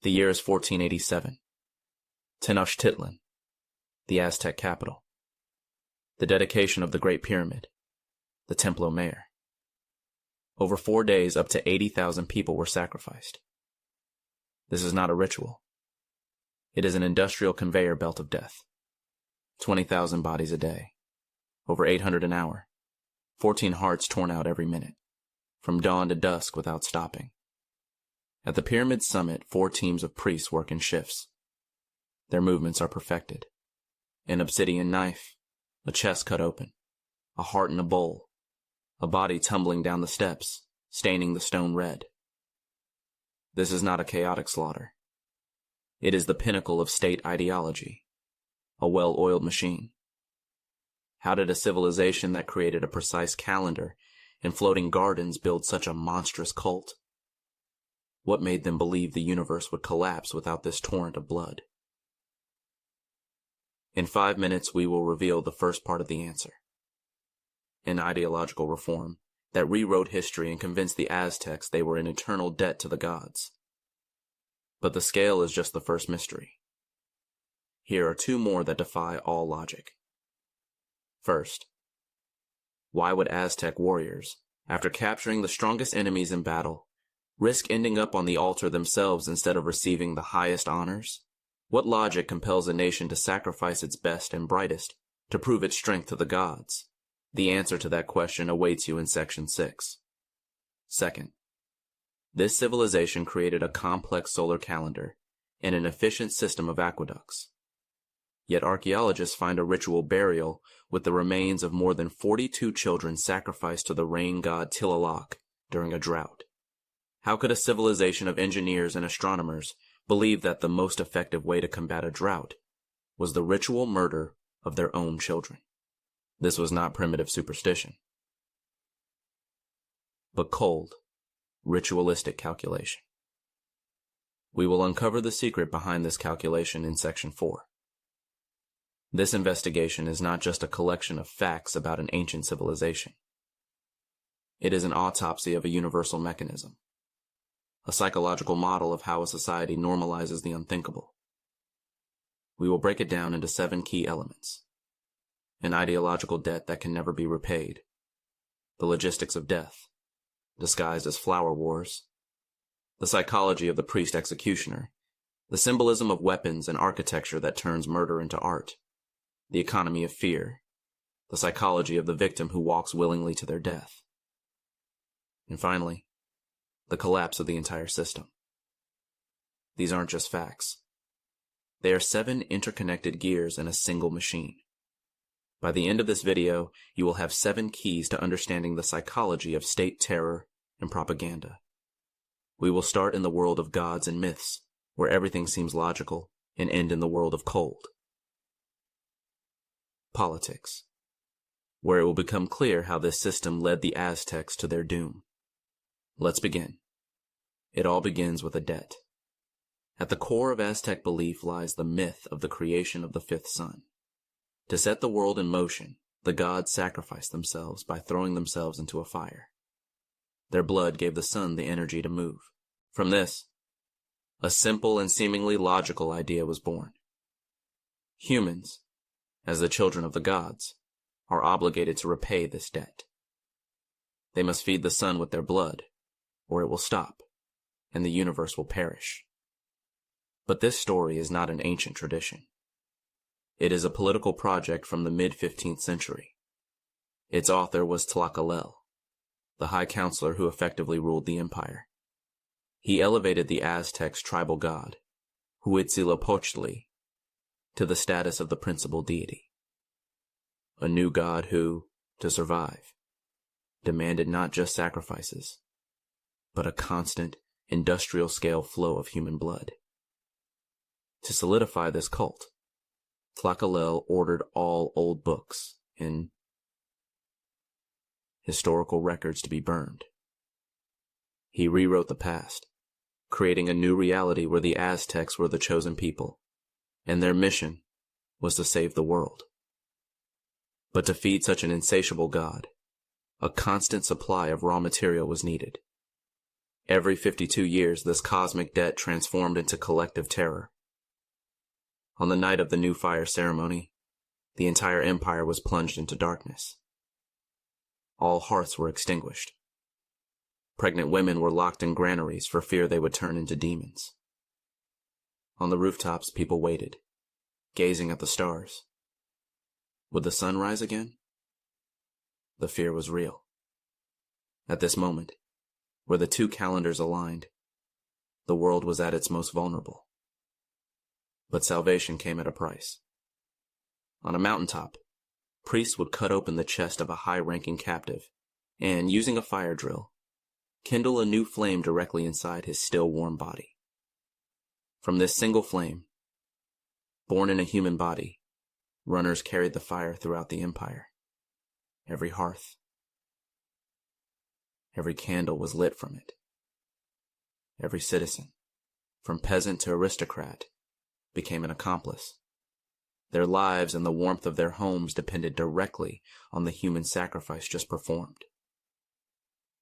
The year is 1487. Tenochtitlan, the Aztec capital. The dedication of the Great Pyramid, the Templo Mayor. Over 4 days, up to 80,000 people were sacrificed. This is not a ritual. It is an industrial conveyor belt of death. 20,000 bodies a day, over 800 an hour, 14 hearts torn out every minute, from dawn to dusk without stopping. At the pyramid's summit, 4 teams of priests work in shifts. Their movements are perfected. An obsidian knife, a chest cut open, a heart in a bowl, a body tumbling down the steps, staining the stone red. This is not a chaotic slaughter. It is the pinnacle of state ideology, a well-oiled machine. How did a civilization that created a precise calendar and floating gardens build such a monstrous cult? What made them believe the universe would collapse without this torrent of blood? In 5 minutes, we will reveal the first part of the answer. An ideological reform that rewrote history and convinced the Aztecs they were in eternal debt to the gods. But the scale is just the first mystery. Here are 2 more that defy all logic. First, why would Aztec warriors, after capturing the strongest enemies in battle, risk ending up on the altar themselves instead of receiving the highest honors? What logic compels a nation to sacrifice its best and brightest to prove its strength to the gods? The answer to that question awaits you in Section 6. Second, this civilization created a complex solar calendar and an efficient system of aqueducts. Yet archaeologists find a ritual burial with the remains of more than 42 children sacrificed to the rain god Tlacaelel during a drought. How could a civilization of engineers and astronomers believe that the most effective way to combat a drought was the ritual murder of their own children? This was not primitive superstition, but cold, ritualistic calculation. We will uncover the secret behind this calculation in Section 4. This investigation is not just a collection of facts about an ancient civilization. It is an autopsy of a universal mechanism, a psychological model of how a society normalizes the unthinkable. We will break it down into 7 key elements. An ideological debt that can never be repaid, the logistics of death, disguised as flower wars, the psychology of the priest executioner, the symbolism of weapons and architecture that turns murder into art, the economy of fear, the psychology of the victim who walks willingly to their death, and finally, the collapse of the entire system. These aren't just facts. They are 7 interconnected gears in a single machine. By the end of this video, you will have 7 keys to understanding the psychology of state terror and propaganda. We will start in the world of gods and myths, where everything seems logical, and end in the world of cold. Politics, where it will become clear how this system led the Aztecs to their doom. Let's begin. It all begins with a debt. At the core of Aztec belief lies the myth of the creation of the 5th sun. To set the world in motion, the gods sacrificed themselves by throwing themselves into a fire. Their blood gave the sun the energy to move. From this, a simple and seemingly logical idea was born. Humans, as the children of the gods, are obligated to repay this debt. They must feed the sun with their blood, or it will stop, and the universe will perish. But this story is not an ancient tradition. It is a political project from the mid-15th century. Its author was Tlacaelel, the high counselor who effectively ruled the empire. He elevated the Aztecs' tribal god, Huitzilopochtli, to the status of the principal deity. A new god who, to survive, demanded not just sacrifices, but a constant, industrial-scale flow of human blood. To solidify this cult, Tlacaelel ordered all old books and historical records to be burned. He rewrote the past, creating a new reality where the Aztecs were the chosen people, and their mission was to save the world. But to feed such an insatiable god, a constant supply of raw material was needed. Every 52 years, this cosmic debt transformed into collective terror. On the night of the new fire ceremony, the entire empire was plunged into darkness. All hearths were extinguished. Pregnant women were locked in granaries for fear they would turn into demons. On the rooftops, people waited, gazing at the stars. Would the sun rise again? The fear was real. At this moment, where the two calendars aligned, the world was at its most vulnerable. But salvation came at a price. On a mountaintop, priests would cut open the chest of a high-ranking captive and, using a fire drill, kindle a new flame directly inside his still warm body. From this single flame, born in a human body, runners carried the fire throughout the empire. Every hearth, every candle was lit from it. Every citizen, from peasant to aristocrat, became an accomplice. Their lives and the warmth of their homes depended directly on the human sacrifice just performed.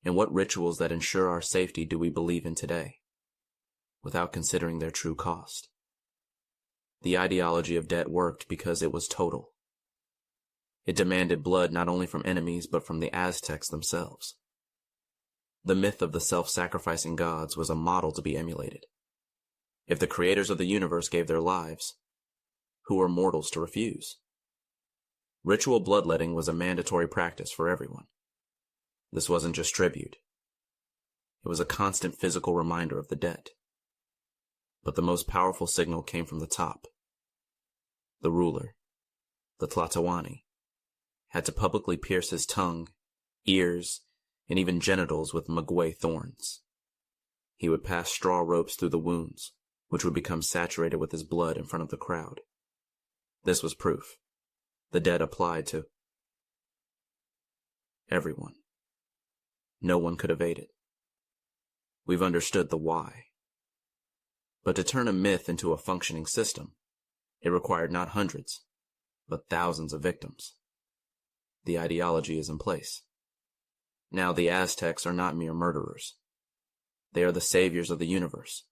And what rituals that ensure our safety do we believe in today, without considering their true cost? The ideology of debt worked because it was total. It demanded blood not only from enemies but from the Aztecs themselves. The myth of the self-sacrificing gods was a model to be emulated. If the creators of the universe gave their lives, who were mortals to refuse? Ritual bloodletting was a mandatory practice for everyone. This wasn't just tribute. It was a constant physical reminder of the debt. But the most powerful signal came from the top. The ruler, the Tlatoani, had to publicly pierce his tongue, ears, and even genitals with maguey thorns. He would pass straw ropes through the wounds, which would become saturated with his blood in front of the crowd. This was proof. The debt applied to everyone. No one could evade it. We've understood the why. But to turn a myth into a functioning system, it required not hundreds, but thousands of victims. The ideology is in place. Now the Aztecs are not mere murderers. They are the saviors of the universe,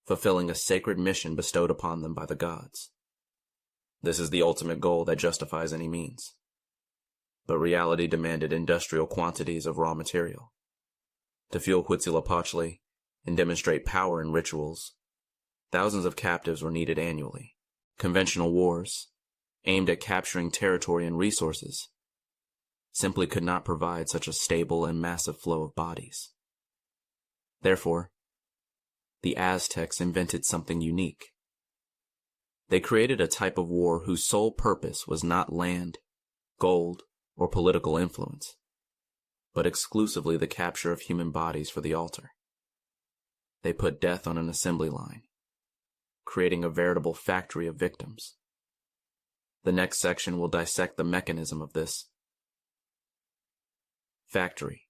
fulfilling a sacred mission bestowed upon them by the gods. This is the ultimate goal that justifies any means. But reality demanded industrial quantities of raw material. To fuel Huitzilopochtli and demonstrate power in rituals, thousands of captives were needed annually. Conventional wars, aimed at capturing territory and resources, simply could not provide such a stable and massive flow of bodies. Therefore, the Aztecs invented something unique. They created a type of war whose sole purpose was not land, gold, or political influence, but exclusively the capture of human bodies for the altar. They put death on an assembly line, creating a veritable factory of victims. The next section will dissect the mechanism of this factory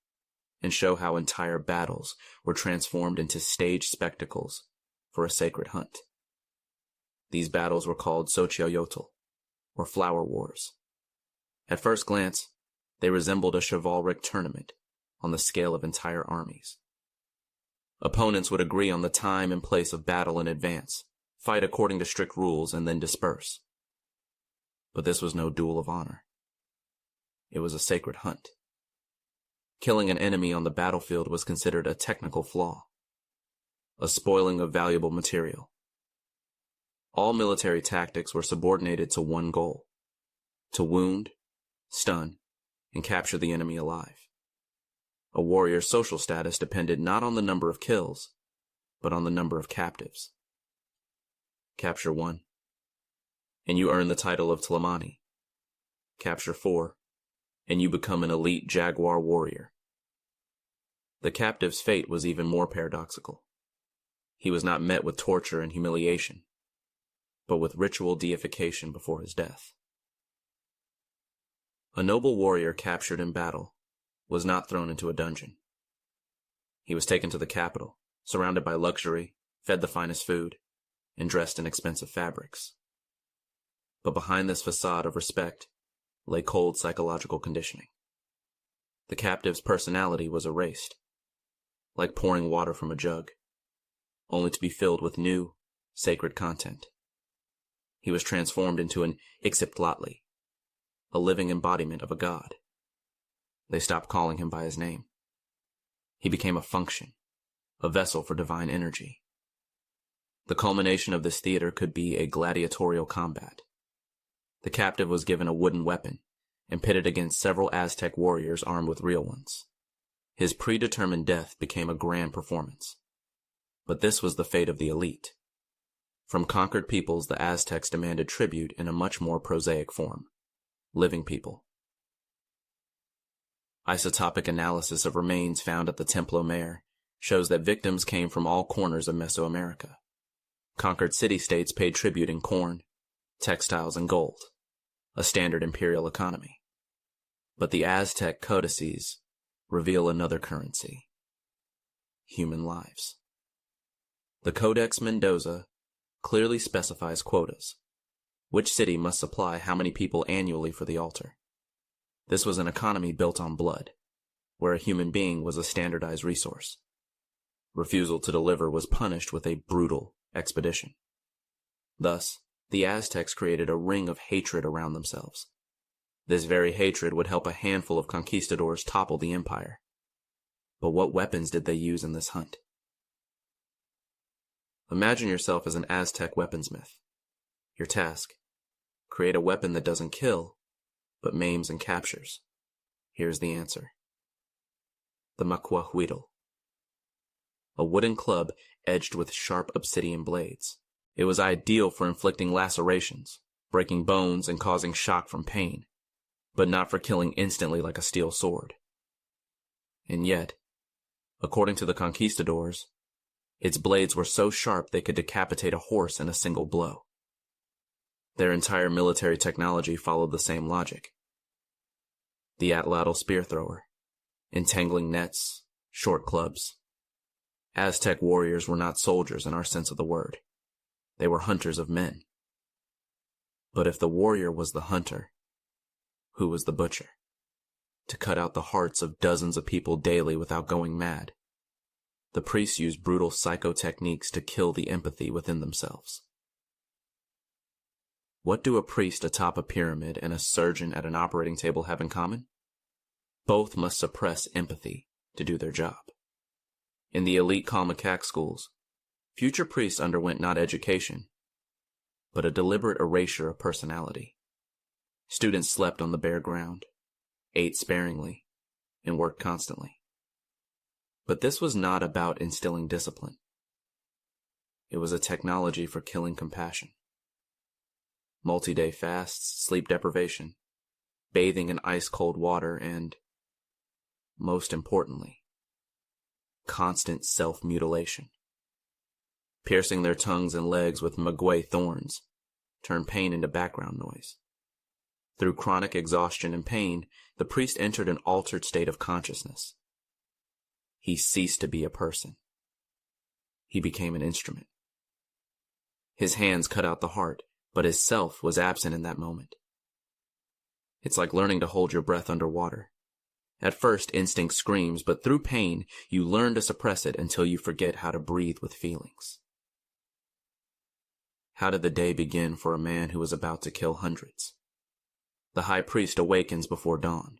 and show how entire battles were transformed into staged spectacles for a sacred hunt. These battles were called Tlacaelel, or flower wars. At first glance, they resembled a chivalric tournament on the scale of entire armies. Opponents would agree on the time and place of battle in advance, fight according to strict rules, and then disperse. But this was no duel of honor. It was a sacred hunt. Killing an enemy on the battlefield was considered a technical flaw, a spoiling of valuable material. All military tactics were subordinated to one goal: to wound, stun, and capture the enemy alive. A warrior's social status depended not on the number of kills, but on the number of captives. Capture 1, and you earn the title of Tlamani. Capture 4, and you become an elite jaguar warrior. The captive's fate was even more paradoxical. He was not met with torture and humiliation, but with ritual deification before his death. A noble warrior captured in battle was not thrown into a dungeon. He was taken to the capital, surrounded by luxury, fed the finest food, and dressed in expensive fabrics. But behind this facade of respect lay cold psychological conditioning. The captive's personality was erased. like pouring water from a jug, only to be filled with new, sacred content. He was transformed into an Ixiptlatli, a living embodiment of a god. They stopped calling him by his name. He became a function, a vessel for divine energy. The culmination of this theater could be a gladiatorial combat. The captive was given a wooden weapon and pitted against several Aztec warriors armed with real ones. His predetermined death became a grand performance. But this was the fate of the elite. From conquered peoples, the Aztecs demanded tribute in a much more prosaic form: living people. Isotopic analysis of remains found at the Templo Mayor shows that victims came from all corners of Mesoamerica. Conquered city-states paid tribute in corn, textiles, and gold, a standard imperial economy. But the Aztec codices reveal another currency: human lives. The Codex Mendoza clearly specifies quotas. Which city must supply how many people annually for the altar? This was an economy built on blood, where a human being was a standardized resource. Refusal to deliver was punished with a brutal expedition. Thus, the Aztecs created a ring of hatred around themselves. This very hatred would help a handful of conquistadors topple the empire. But what weapons did they use in this hunt? Imagine yourself as an Aztec weaponsmith. Your task: create a weapon that doesn't kill, but maims and captures. Here's the answer: the macuahuitl. A wooden club edged with sharp obsidian blades. It was ideal for inflicting lacerations, breaking bones, and causing shock from pain, but not for killing instantly like a steel sword. And yet, according to the conquistadors, its blades were so sharp they could decapitate a horse in a single blow. Their entire military technology followed the same logic. The atlatl spear thrower, entangling nets, short clubs. Aztec warriors were not soldiers in our sense of the word. They were hunters of men. But if the warrior was the hunter, who was the butcher? To cut out the hearts of dozens of people daily without going mad, the priests used brutal psychotechniques to kill the empathy within themselves. What do a priest atop a pyramid and a surgeon at an operating table have in common? Both must suppress empathy to do their job. In the elite Kalmakak schools, future priests underwent not education, but a deliberate erasure of personality. Students slept on the bare ground, ate sparingly, and worked constantly. But this was not about instilling discipline. It was a technology for killing compassion. Multi-day fasts, sleep deprivation, bathing in ice-cold water, and, most importantly, constant self-mutilation. Piercing their tongues and legs with maguey thorns turned pain into background noise. Through chronic exhaustion and pain, the priest entered an altered state of consciousness. He ceased to be a person. He became an instrument. His hands cut out the heart, but his self was absent in that moment. It's like learning to hold your breath underwater. At first, instinct screams, but through pain, you learn to suppress it until you forget how to breathe with feelings. How did the day begin for a man who was about to kill hundreds? The high priest awakens before dawn.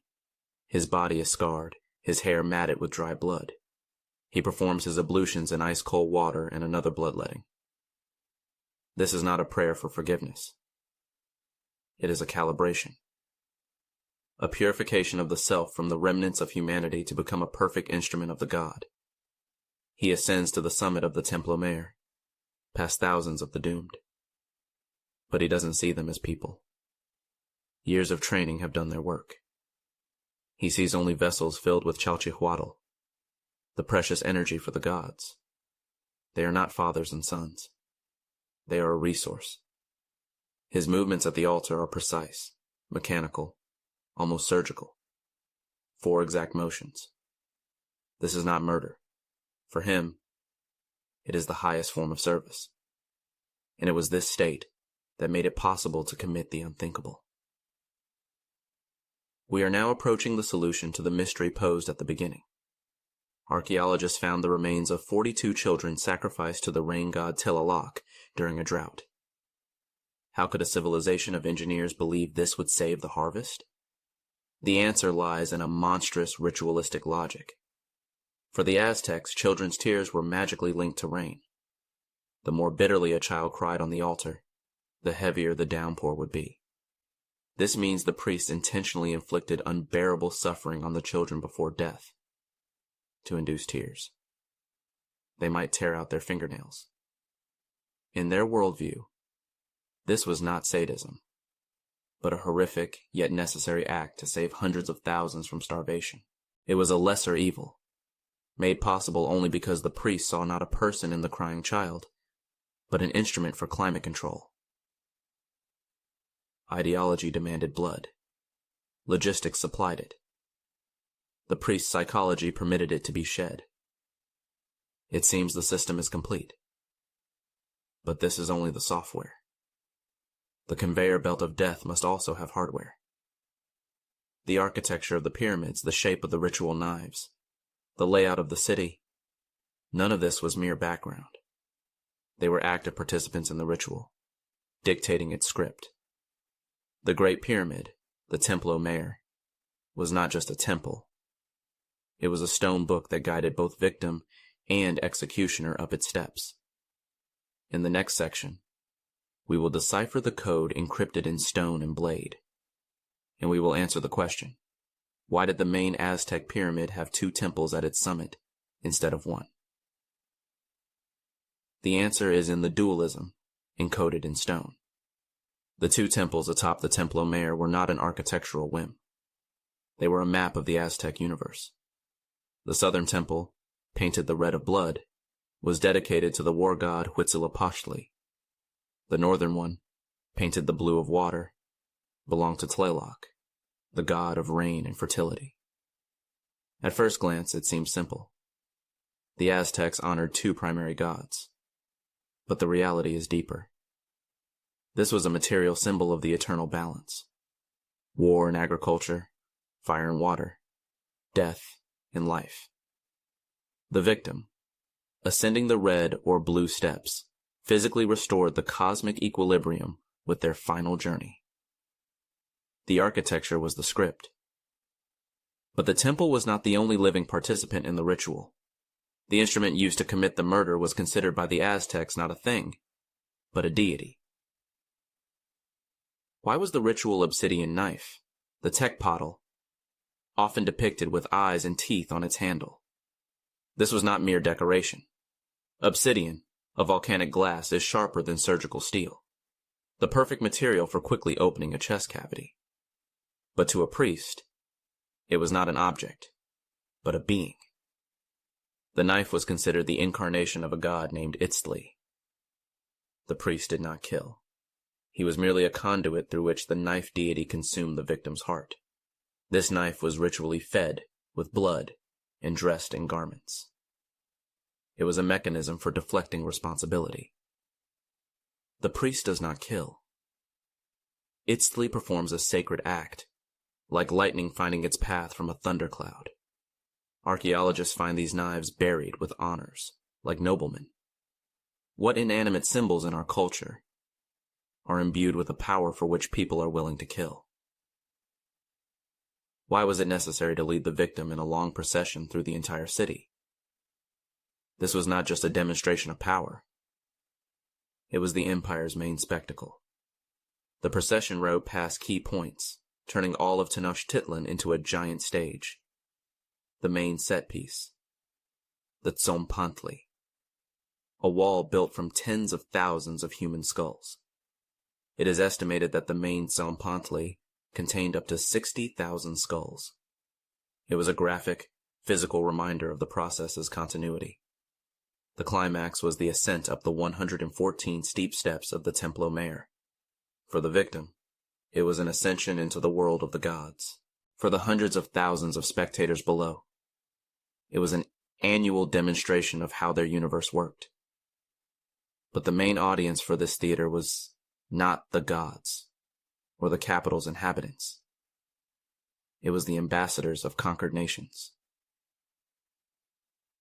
His body is scarred, his hair matted with dry blood. He performs his ablutions in ice-cold water and another bloodletting. This is not a prayer for forgiveness. It is a calibration. A purification of the self from the remnants of humanity to become a perfect instrument of the god. He ascends to the summit of the Templo Mayor, past thousands of the doomed. But he doesn't see them as people. Years of training have done their work. He sees only vessels filled with Tlacaelel, the precious energy for the gods. They are not fathers and sons. They are a resource. His movements at the altar are precise, mechanical, almost surgical. 4 exact motions. This is not murder. For him, it is the highest form of service. And it was this state that made it possible to commit the unthinkable. We are now approaching the solution to the mystery posed at the beginning. Archaeologists found the remains of 42 children sacrificed to the rain god Tlacaelel during a drought. How could a civilization of engineers believe this would save the harvest? The answer lies in a monstrous ritualistic logic. For the Aztecs, children's tears were magically linked to rain. The more bitterly a child cried on the altar, the heavier the downpour would be. This means the priests intentionally inflicted unbearable suffering on the children before death to induce tears. They might tear out their fingernails. In their worldview, this was not sadism, but a horrific yet necessary act to save hundreds of thousands from starvation. It was a lesser evil, made possible only because the priests saw not a person in the crying child, but an instrument for climate control. Ideology demanded blood. Logistics supplied it. The priest's psychology permitted it to be shed. It seems the system is complete. But this is only the software. The conveyor belt of death must also have hardware. The architecture of the pyramids, the shape of the ritual knives, the layout of the city, none of this was mere background. They were active participants in the ritual, dictating its script. The Great Pyramid, the Templo Mayor, was not just a temple. It was a stone book that guided both victim and executioner up its steps. In the next section, we will decipher the code encrypted in stone and blade, and we will answer the question, why did the main Aztec pyramid have two temples at its summit instead of one? The answer is in the dualism encoded in stone. The two temples atop the Templo Mayor were not an architectural whim. They were a map of the Aztec universe. The southern temple, painted the red of blood, was dedicated to the war god Huitzilopochtli. The northern one, painted the blue of water, belonged to Tlaloc, the god of rain and fertility. At first glance, it seems simple. The Aztecs honored two primary gods, but the reality is deeper. This was a material symbol of the eternal balance. War and agriculture, fire and water, death and life. The victim, ascending the red or blue steps, physically restored the cosmic equilibrium with their final journey. The architecture was the script. But the temple was not the only living participant in the ritual. The instrument used to commit the murder was considered by the Aztecs not a thing, but a deity. Why was the ritual obsidian knife, the Tlacaelel, often depicted with eyes and teeth on its handle? This was not mere decoration. Obsidian, a volcanic glass, is sharper than surgical steel, the perfect material for quickly opening a chest cavity. But to a priest, it was not an object, but a being. The knife was considered the incarnation of a god named Itztli. The priest did not kill. He was merely a conduit through which the knife deity consumed the victim's heart. This knife was ritually fed with blood and dressed in garments. It was a mechanism for deflecting responsibility. The priest does not kill. Itztli performs a sacred act, like lightning finding its path from a thundercloud. Archaeologists find these knives buried with honors, like noblemen. What inanimate symbols in our culture are imbued with a power for which people are willing to kill? Why was it necessary to lead the victim in a long procession through the entire city? This was not just a demonstration of power. It was the empire's main spectacle. The procession rode past key points, turning all of Tenochtitlan into a giant stage. The main set piece, the Tzompantli, a wall built from tens of thousands of human skulls. It is estimated that the main Tzompantli contained up to 60,000 skulls. It was a graphic, physical reminder of the process's continuity. The climax was the ascent up the 114 steep steps of the Templo Mayor. For the victim, it was an ascension into the world of the gods. For the hundreds of thousands of spectators below, it was an annual demonstration of how their universe worked. But the main audience for this theater was not the gods or the capital's inhabitants. It was the ambassadors of conquered nations.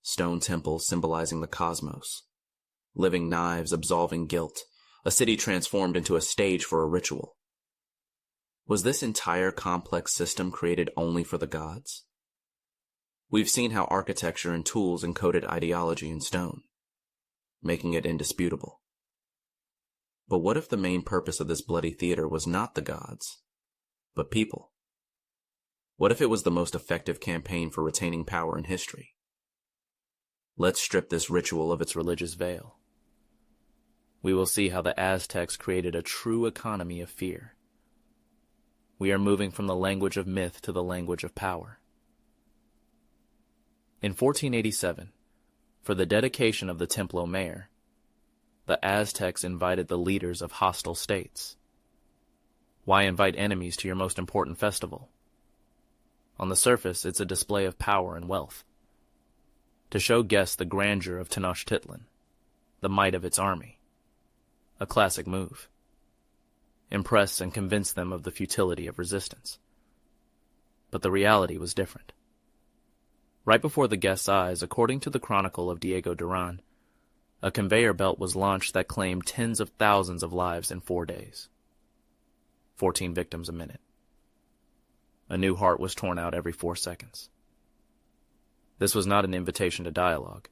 stone temples symbolizing the cosmos, living knives absolving guilt, a city transformed into a stage for a ritual. Was this entire complex system created only for the gods? We've seen how architecture and tools encoded ideology in stone, making it indisputable. But what if the main purpose of this bloody theater was not the gods, but people? What if it was the most effective campaign for retaining power in history? Let's strip this ritual of its religious veil. We will see how the Aztecs created a true economy of fear. We are moving from the language of myth to the language of power. In 1487, for the dedication of the Templo Mayor, the Aztecs invited the leaders of hostile states. Why invite enemies to your most important festival? On the surface, it's a display of power and wealth. To show guests the grandeur of Tenochtitlan, the might of its army. A classic move. Impress and convince them of the futility of resistance. But the reality was different. Right before the guests' eyes, according to the chronicle of Diego Duran, a conveyor belt was launched that claimed tens of thousands of lives in 4 days. 14 victims a minute. A new heart was torn out every 4 seconds. This was not an invitation to dialogue,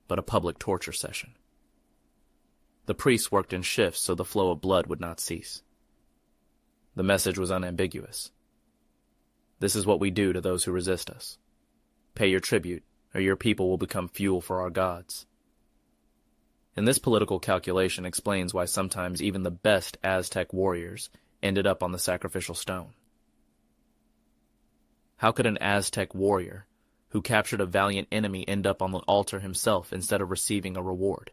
but a public torture session. The priests worked in shifts so the flow of blood would not cease. The message was unambiguous. This is what we do to those who resist us. Pay your tribute, or your people will become fuel for our gods. And this political calculation explains why sometimes even the best Aztec warriors ended up on the sacrificial stone. How could an Aztec warrior who captured a valiant enemy end up on the altar himself instead of receiving a reward?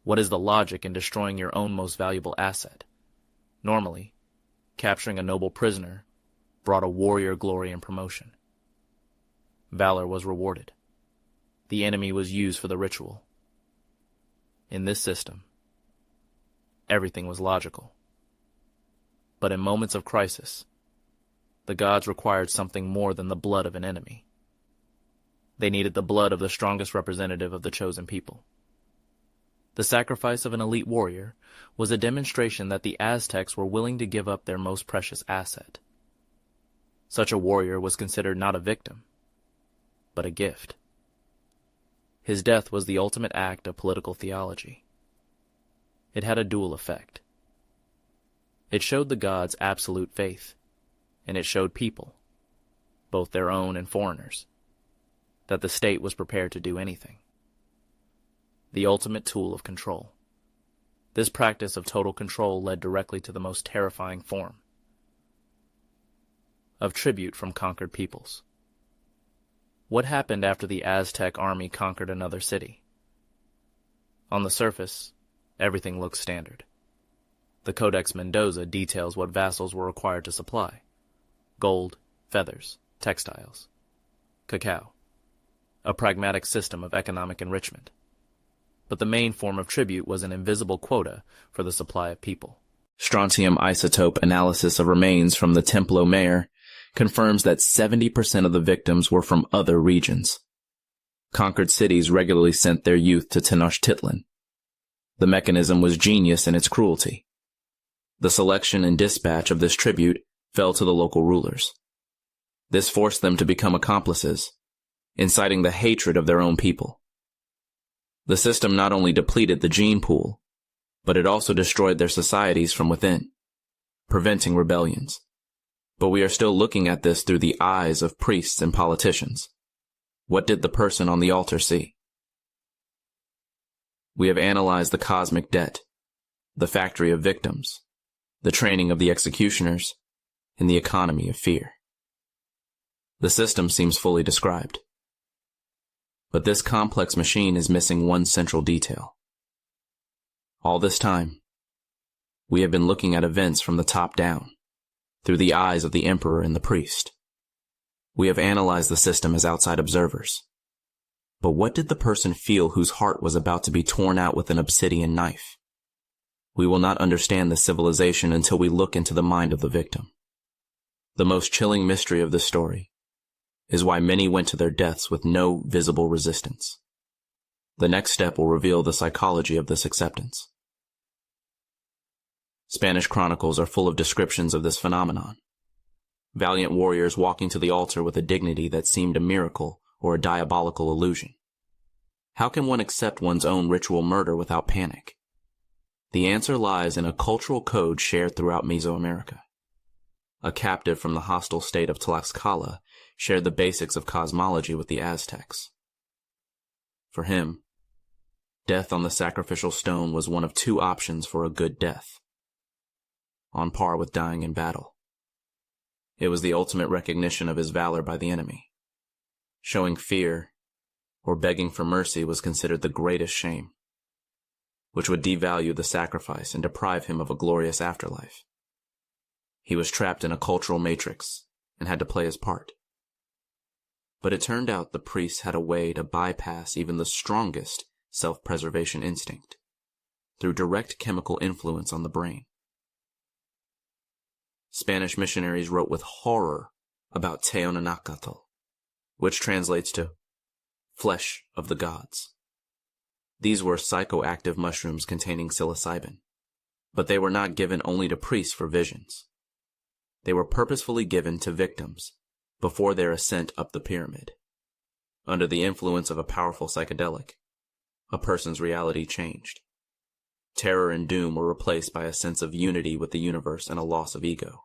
What is the logic in destroying your own most valuable asset? Normally, capturing a noble prisoner brought a warrior glory and promotion. Valor was rewarded. The enemy was used for the ritual. In this system, everything was logical. But in moments of crisis, the gods required something more than the blood of an enemy. They needed the blood of the strongest representative of the chosen people. The sacrifice of an elite warrior was a demonstration that the Aztecs were willing to give up their most precious asset. Such a warrior was considered not a victim, but a gift. His death was the ultimate act of political theology. It had a dual effect. It showed the gods absolute faith, and it showed people, both their own and foreigners, that the state was prepared to do anything. The ultimate tool of control. This practice of total control led directly to the most terrifying form of tribute from conquered peoples. What happened after the Aztec army conquered another city? On the surface, everything looks standard. The Codex Mendoza details what vassals were required to supply: gold, feathers, textiles, cacao, a pragmatic system of economic enrichment. But the main form of tribute was an invisible quota for the supply of people. Strontium isotope analysis of remains from the Templo Mayor confirms that 70% of the victims were from other regions. Conquered cities regularly sent their youth to Tenochtitlan. The mechanism was genius in its cruelty. The selection and dispatch of this tribute fell to the local rulers. This forced them to become accomplices, inciting the hatred of their own people. The system not only depleted the gene pool, but it also destroyed their societies from within, preventing rebellions. But we are still looking at this through the eyes of priests and politicians. What did the person on the altar see? We have analyzed the cosmic debt, the factory of victims, the training of the executioners, and the economy of fear. The system seems fully described. But this complex machine is missing one central detail. All this time, we have been looking at events from the top down, through the eyes of the emperor and the priest. We have analyzed the system as outside observers. But what did the person feel whose heart was about to be torn out with an obsidian knife? We will not understand the civilization until we look into the mind of the victim. The most chilling mystery of this story is why many went to their deaths with no visible resistance. The next step will reveal the psychology of this acceptance. Spanish chronicles are full of descriptions of this phenomenon. Valiant warriors walking to the altar with a dignity that seemed a miracle or a diabolical illusion. How can one accept one's own ritual murder without panic? The answer lies in a cultural code shared throughout Mesoamerica. A captive from the hostile state of Tlacaelel shared the basics of cosmology with the Aztecs. For him, death on the sacrificial stone was one of two options for a good death, on par with dying in battle. It was the ultimate recognition of his valor by the enemy. Showing fear or begging for mercy was considered the greatest shame, which would devalue the sacrifice and deprive him of a glorious afterlife. He was trapped in a cultural matrix and had to play his part. But it turned out the priests had a way to bypass even the strongest self-preservation instinct through direct chemical influence on the brain. Spanish missionaries wrote with horror about Tenochtitlan, which translates to flesh of the gods. These were psychoactive mushrooms containing psilocybin, but they were not given only to priests for visions. They were purposefully given to victims before their ascent up the pyramid. Under the influence of a powerful psychedelic, a person's reality changed. Terror and doom were replaced by a sense of unity with the universe and a loss of ego.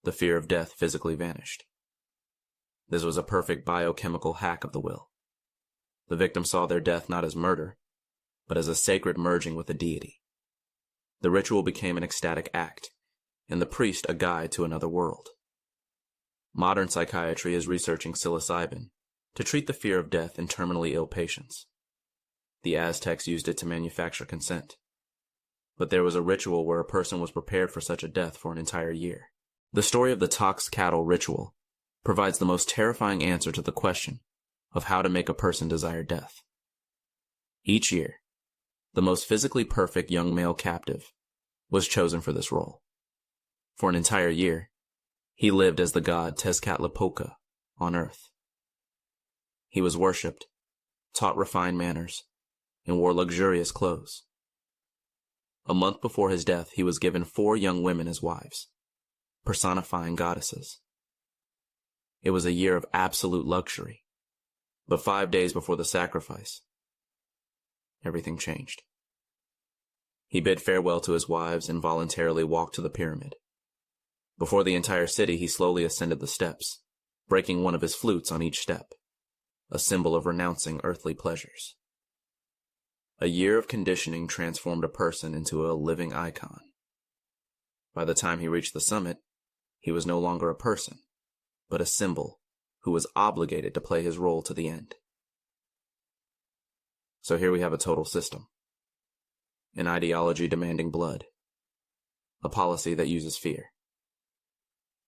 The fear of death physically vanished. This was a perfect biochemical hack of the will. The victim saw their death not as murder, but as a sacred merging with a deity. The ritual became an ecstatic act, and the priest a guide to another world. Modern psychiatry is researching psilocybin to treat the fear of death in terminally ill patients. The Aztecs used it to manufacture consent. But there was a ritual where a person was prepared for such a death for an entire year. The story of the Tlacaelel ritual provides the most terrifying answer to the question of how to make a person desire death. Each year, the most physically perfect young male captive was chosen for this role. For an entire year, he lived as the god Tezcatlipoca on earth. He was worshipped, taught refined manners, and wore luxurious clothes. A month before his death, he was given 4 young women as wives, personifying goddesses. It was a year of absolute luxury, but 5 days before the sacrifice, everything changed. He bid farewell to his wives and voluntarily walked to the pyramid. Before the entire city, he slowly ascended the steps, breaking one of his flutes on each step, a symbol of renouncing earthly pleasures. A year of conditioning transformed a person into a living icon. By the time he reached the summit, he was no longer a person, but a symbol who was obligated to play his role to the end. So here we have a total system. An ideology demanding blood. A policy that uses fear.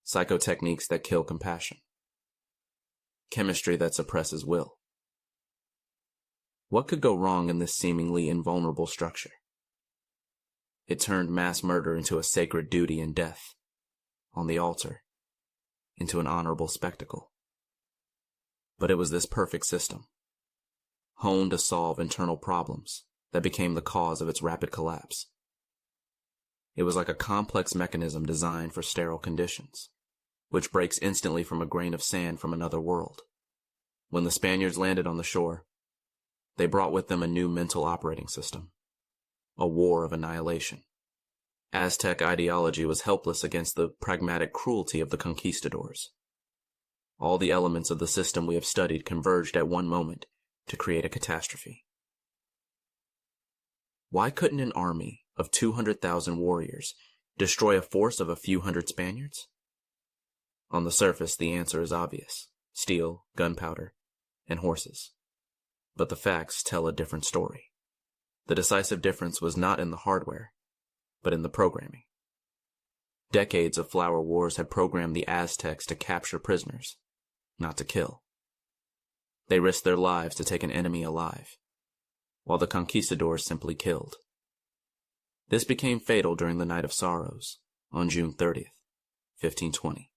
Psychotechniques that kill compassion. Chemistry that suppresses will. What could go wrong in this seemingly invulnerable structure? It turned mass murder into a sacred duty and death, on the altar, into an honorable spectacle. But it was this perfect system, honed to solve internal problems, that became the cause of its rapid collapse. It was like a complex mechanism designed for sterile conditions, which breaks instantly from a grain of sand from another world. When the Spaniards landed on the shore, they brought with them a new mental operating system, a war of annihilation. Aztec ideology was helpless against the pragmatic cruelty of the conquistadors. All the elements of the system we have studied converged at one moment to create a catastrophe. Why couldn't an army of 200,000 warriors destroy a force of a few hundred Spaniards? On the surface, the answer is obvious: steel, gunpowder, and horses. But the facts tell a different story. The decisive difference was not in the hardware, but in the programming. Decades of flower wars had programmed the Aztecs to capture prisoners, not to kill. They risked their lives to take an enemy alive, while the conquistadors simply killed. This became fatal during the Night of Sorrows, on June 30th, 1520.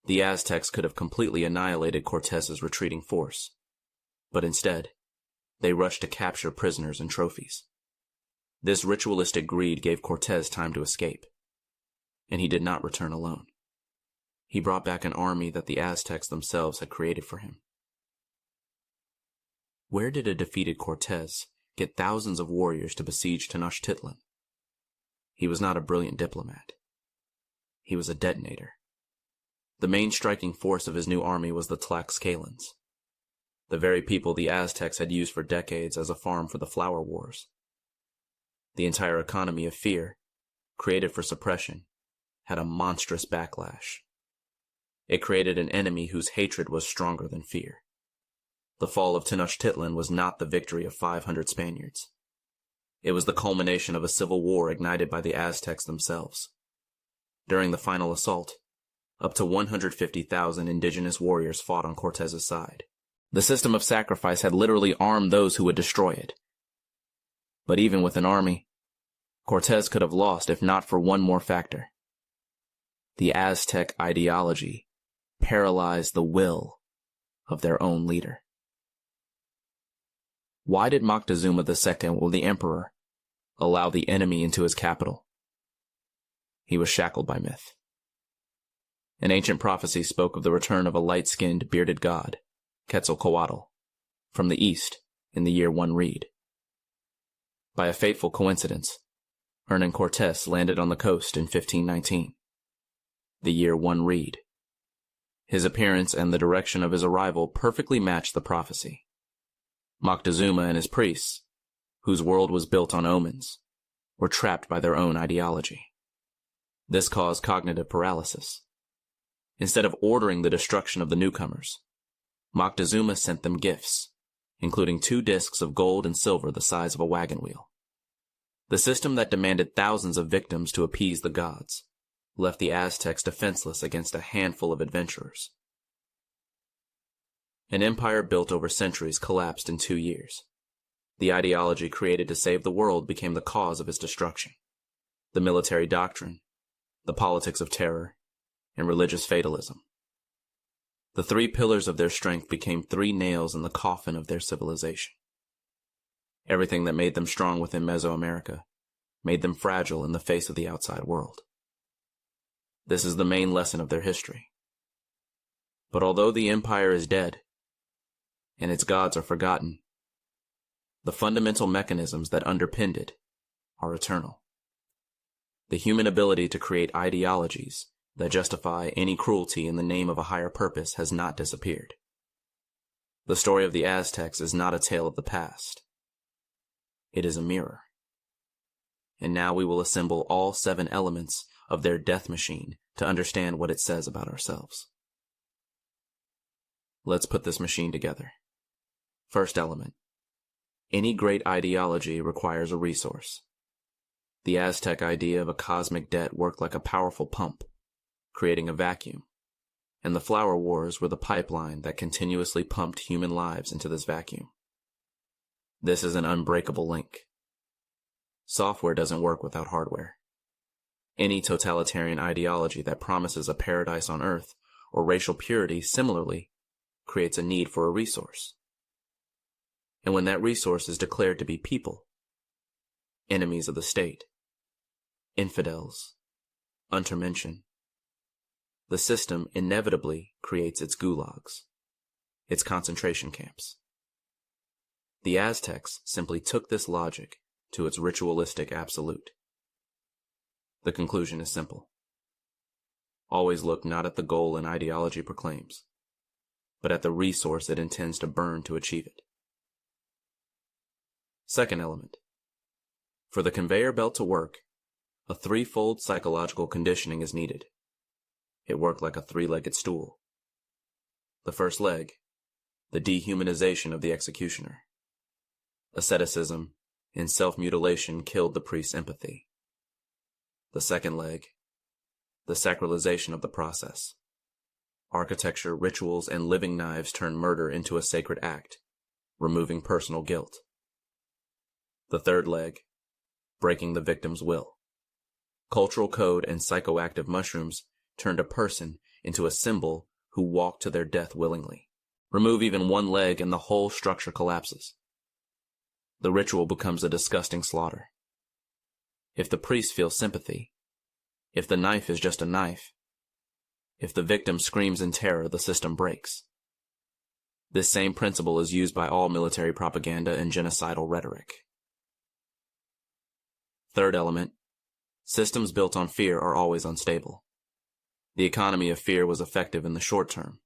The Aztecs could have completely annihilated Cortez's retreating force, but instead, they rushed to capture prisoners and trophies. This ritualistic greed gave Cortez time to escape, and he did not return alone. He brought back an army that the Aztecs themselves had created for him. Where did a defeated Cortez get thousands of warriors to besiege Tenochtitlan? He was not a brilliant diplomat. He was a detonator. The main striking force of his new army was the Tlacaelels, the very people the Aztecs had used for decades as a farm for the flower wars. The entire economy of fear, created for suppression, had a monstrous backlash. It created an enemy whose hatred was stronger than fear. The fall of Tenochtitlan was not the victory of 500 Spaniards. It was the culmination of a civil war ignited by the Aztecs themselves. During the final assault, up to 150,000 indigenous warriors fought on Cortez's side. The system of sacrifice had literally armed those who would destroy it. But even with an army, Cortez could have lost if not for one more factor. The Aztec ideology paralyzed the will of their own leader. Why did Moctezuma II, or the emperor, allow the enemy into his capital? He was shackled by myth. An ancient prophecy spoke of the return of a light-skinned, bearded god, Quetzalcoatl, from the east in the year 1 Reed. By a fateful coincidence, Hernán Cortés landed on the coast in 1519, the year 1 Reed. His appearance and the direction of his arrival perfectly matched the prophecy. Moctezuma and his priests, whose world was built on omens, were trapped by their own ideology. This caused cognitive paralysis. Instead of ordering the destruction of the newcomers, Moctezuma sent them gifts, including 2 discs of gold and silver the size of a wagon wheel. The system that demanded thousands of victims to appease the gods left the Aztecs defenseless against a handful of adventurers. An empire built over centuries collapsed in 2 years. The ideology created to save the world became the cause of its destruction. The military doctrine, the politics of terror, and religious fatalism. The 3 pillars of their strength became 3 nails in the coffin of their civilization. Everything that made them strong within Mesoamerica made them fragile in the face of the outside world. This is the main lesson of their history. But although the empire is dead, and its gods are forgotten, the fundamental mechanisms that underpinned it are eternal. The human ability to create ideologies that justify any cruelty in the name of a higher purpose has not disappeared. The story of the Aztecs is not a tale of the past. It is a mirror. And now we will assemble all 7 elements of their death machine to understand what it says about ourselves. Let's put this machine together. First element. Any great ideology requires a resource. The Aztec idea of a cosmic debt worked like a powerful pump, creating a vacuum, and the flower wars were the pipeline that continuously pumped human lives into this vacuum. This is an unbreakable link. Software doesn't work without hardware. Any totalitarian ideology that promises a paradise on Earth or racial purity similarly creates a need for a resource. And when that resource is declared to be people, enemies of the state, infidels, untermenschen, the system inevitably creates its gulags, its concentration camps. The Aztecs simply took this logic to its ritualistic absolute. The conclusion is simple. Always look not at the goal an ideology proclaims, but at the resource it intends to burn to achieve it. Second element. For the conveyor belt to work, a 3-fold psychological conditioning is needed. It worked like a 3-legged stool. The first leg, the dehumanization of the executioner. Asceticism and self-mutilation killed the priest's empathy. The second leg, the sacralization of the process. Architecture, rituals, and living knives turned murder into a sacred act, removing personal guilt. The third leg, breaking the victim's will. Cultural code and psychoactive mushrooms turned a person into a symbol who walk to their death willingly. Remove even one leg and the whole structure collapses. The ritual becomes a disgusting slaughter. If the priest feels sympathy, if the knife is just a knife, if the victim screams in terror, the system breaks. This same principle is used by all military propaganda and genocidal rhetoric. Third element, systems built on fear are always unstable. The economy of fear was effective in the short term.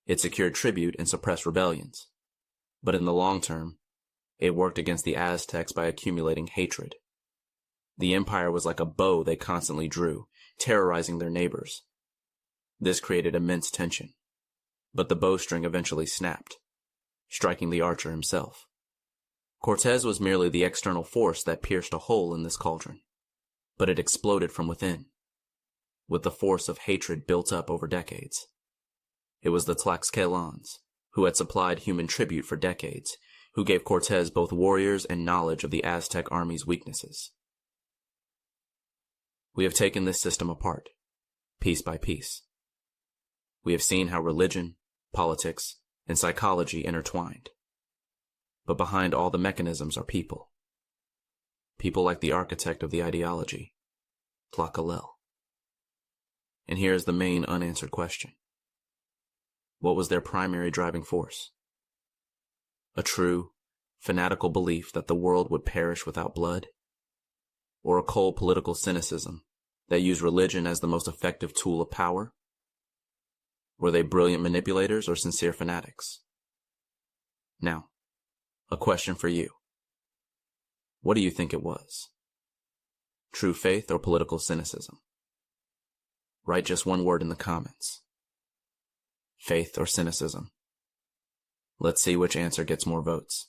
It secured tribute and suppressed rebellions. But in the long term, it worked against the Aztecs by accumulating hatred. The empire was like a bow they constantly drew, terrorizing their neighbors. This created immense tension. But the bowstring eventually snapped, striking the archer himself. Cortez was merely the external force that pierced a hole in this cauldron, but it exploded from within, with the force of hatred built up over decades. It was the Tlacaelels, who had supplied human tribute for decades, who gave Cortez both warriors and knowledge of the Aztec army's weaknesses. We have taken this system apart, piece by piece. We have seen how religion, politics, and psychology intertwined. But behind all the mechanisms are people. People like the architect of the ideology, Tlacaelel. And here is the main unanswered question. What was their primary driving force? A true, fanatical belief that the world would perish without blood? Or a cold political cynicism that used religion as the most effective tool of power? Were they brilliant manipulators or sincere fanatics? Now, a question for you. What do you think it was? True faith or political cynicism? Write just one word in the comments. Faith or cynicism? Let's see which answer gets more votes.